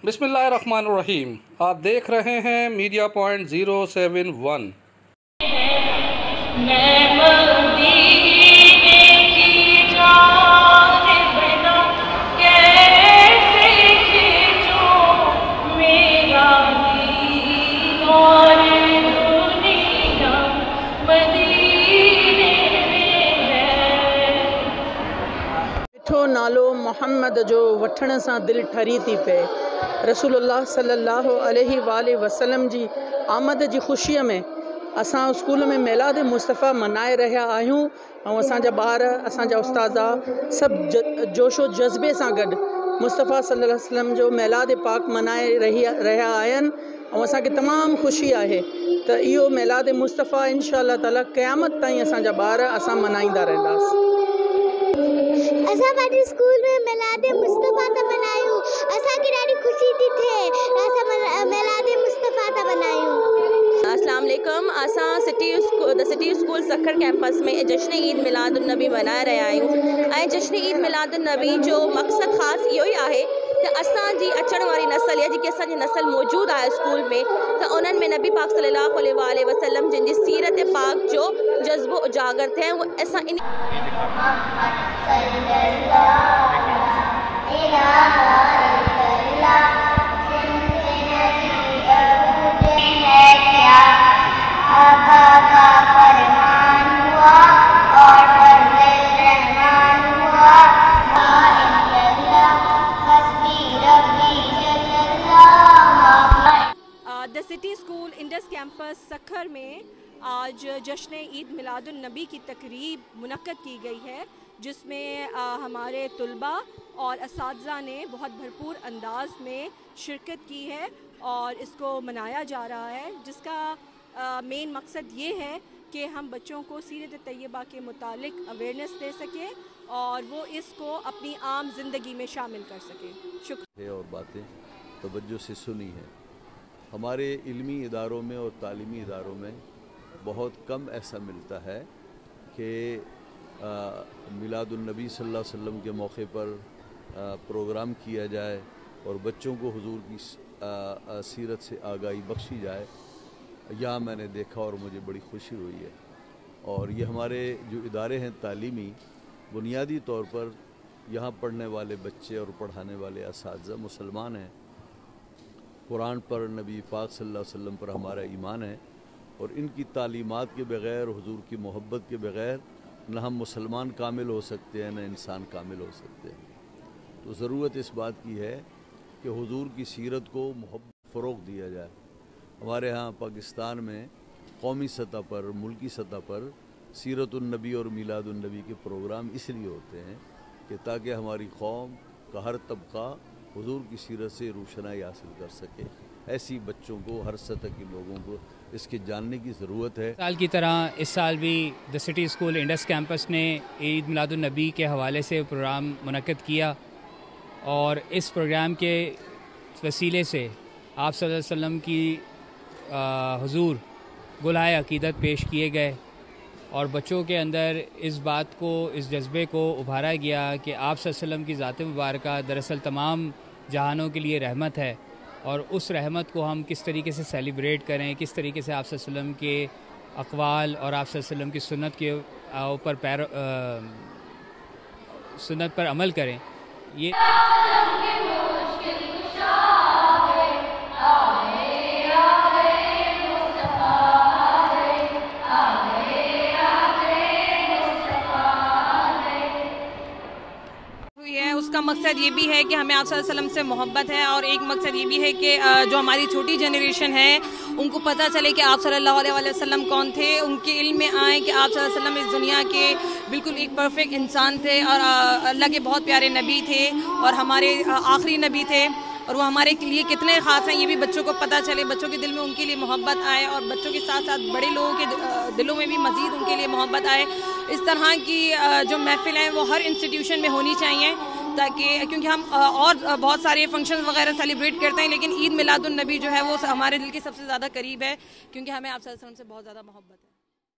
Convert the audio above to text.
बिस्मिल्लाहिर्रहमानिर्रहीम। आप देख रहे हैं मीडिया पॉइंट 071। नालो मोहम्मद जो वठण सां दिलि ठरी थी पए। रसूलुल्लाह सल्लल्लाहु अलैहि वसल्लम जी आमद जी ख़ुशीअ में असां स्कूल में मिलाद मुस्तफ़ा मनाए रहिया आहियूं ऐं असांजा ॿार, असांजा उस्तादा सभु जोशो जज़्बे सां गॾु मुस्तफ़ा सल्लल्लाहु अलैहि वसल्लम जो मिलाद पाक मनाए रहिया आहिनि ऐं असांखे तमामु ख़ुशी आहे त इहो मिलाद मुस्तफ़ा इंशाअल्लाह ताला क़यामत ताईं असांजा ॿार असां मनाईंदा रहंदासीं। असां पंहिंजे स्कूल में मिलाद मुस्तफ़ा था मनायूं, असांखे ॾाढी ख़ुशी थी थिए असां मिलाद मुस्तफ़ा था मनायूं। अस्सलाम वालेकुम। असां the city school Sukkur campus में जश्न ईद मिलादुन्नबी मनाए रहिया आहियूं ऐं जश्न ईद मिलादुन्नबी जो मक़सदु ख़ासि इहो ई आहे त असांजी अचण वारी नस्ल या जेकी असांजी नस्ल मौजूदु आहे स्कूल में त उन्हनि में नबी पाक सल्लल्लाहु अलैहि वसल्लम जिन जी सीरत पाक जो जज़्बो उजागर थिए। असां in the city school Indus campus Sukkur में आज जश्न ईद मिलादुन्नबी की तकरीब मुनक्कद की गई है, जिसमें हमारे तुलबा और असातिज़ा ने बहुत भरपूर अंदाज में शिरकत की है और इसको मनाया जा रहा है, जिसका मेन मकसद ये है कि हम बच्चों को सीरत तैयबा के मुतालिक अवेयरनेस दे सकें और वो इसको अपनी आम ज़िंदगी में शामिल कर सकें। शुक्रिया। और बातें तवज्जो से सुनी है। हमारे इल्मी इदारों में और तालीमी इदारों में बहुत कम ऐसा मिलता है कि मिलादुन्नबी सल्लल्लाहु अलैहि वसल्लम के मौके पर प्रोग्राम किया जाए और बच्चों को हुजूर की सीरत से आगाही बख्शी जाए। यहाँ मैंने देखा और मुझे बड़ी खुशी हुई है। और ये हमारे जो इदारे हैं तालीमी, बुनियादी तौर पर यहाँ पढ़ने वाले बच्चे और पढ़ाने वाले असातिज़ा मुसलमान हैं। कुरान पर, नबी पाक सल्लल्लाहु अलैहि वसल्लम पर हमारा ईमान है और इनकी तालीमात के बग़ैर, हुजूर की मोहब्बत के बग़ैर न हम मुसलमान कामिल हो सकते हैं, न इंसान कामिल हो सकते हैं। तो ज़रूरत इस बात की है कि हुजूर की सीरत को मोहब्बत फ़रोग़ दिया जाए। हमारे यहाँ पाकिस्तान में कौमी सतह पर, मुल्की सतह पर सीरतुन्नबी और मिलादुन्नबी के प्रोग्राम इसलिए होते हैं कि ताकि हमारी कौम का हर तबका हुजूर की सीरत से रोशनाई हासिल कर सके। ऐसी बच्चों को, हर सतह के लोगों को इसके जानने की ज़रूरत है। साल की तरह इस साल भी the city school Indus campus ने ईद मिलादुन्नबी के हवाले से प्रोग्राम मुनक्कद किया और इस प्रोग्राम के वसीले से आप सल्लल्लाहु अलैहि वसल्लम की हुजूर गुलाए अक़ीदत पेश किए गए और बच्चों के अंदर इस बात को, इस जज्बे को उभारा गया कि आप सल्लल्लाहु अलैहि वसल्लम की ज़ात मुबारका दरअसल तमाम जहानों के लिए रहमत है और उस रहमत को हम किस तरीके से सेलिब्रेट करें, किस तरीके से आप सल्लल्लाहु अलैहि वसल्लम के अक़वाल और आप सल्लल्लाहु अलैहि वसल्लम की सुन्नत के ऊपर सुन्नत पर अमल करें। ये उसका मकसद ये भी है कि हमें आप सल्लल्लाहु अलैहि वसल्लम से मोहब्बत है और एक मकसद ये भी है कि जो हमारी छोटी जनरेशन है उनको पता चले कि आप सल्लल्लाहु अलैहि वसल्लम कौन थे, उनके इल्म में आए कि आप सल्लल्लाहु अलैहि वसल्लम इस दुनिया के बिल्कुल एक परफेक्ट इंसान थे और अल्लाह के बहुत प्यारे नबी थे और हमारे आखिरी नबी थे और वो हमारे लिए कितने ख़ास हैं ये भी बच्चों को पता चले, बच्चों के दिल में उनके लिए मोहब्बत आए और बच्चों के साथ साथ बड़े लोगों के दिलों में भी मज़ीद उनके लिए मोहब्बत आए। इस तरह की जो महफिल हैं वो हर इंस्टीट्यूशन में होनी चाहिए ताकि, क्योंकि हम और बहुत सारे फंक्शन वगैरह सेलिब्रेट करते हैं लेकिन ईद मिलादुन्नबी जो है वो हमारे दिल के सबसे ज़्यादा करीब है क्योंकि हमें आप सल्लल्लाहु अलैहि वसल्लम से बहुत ज़्यादा मोहब्बत है।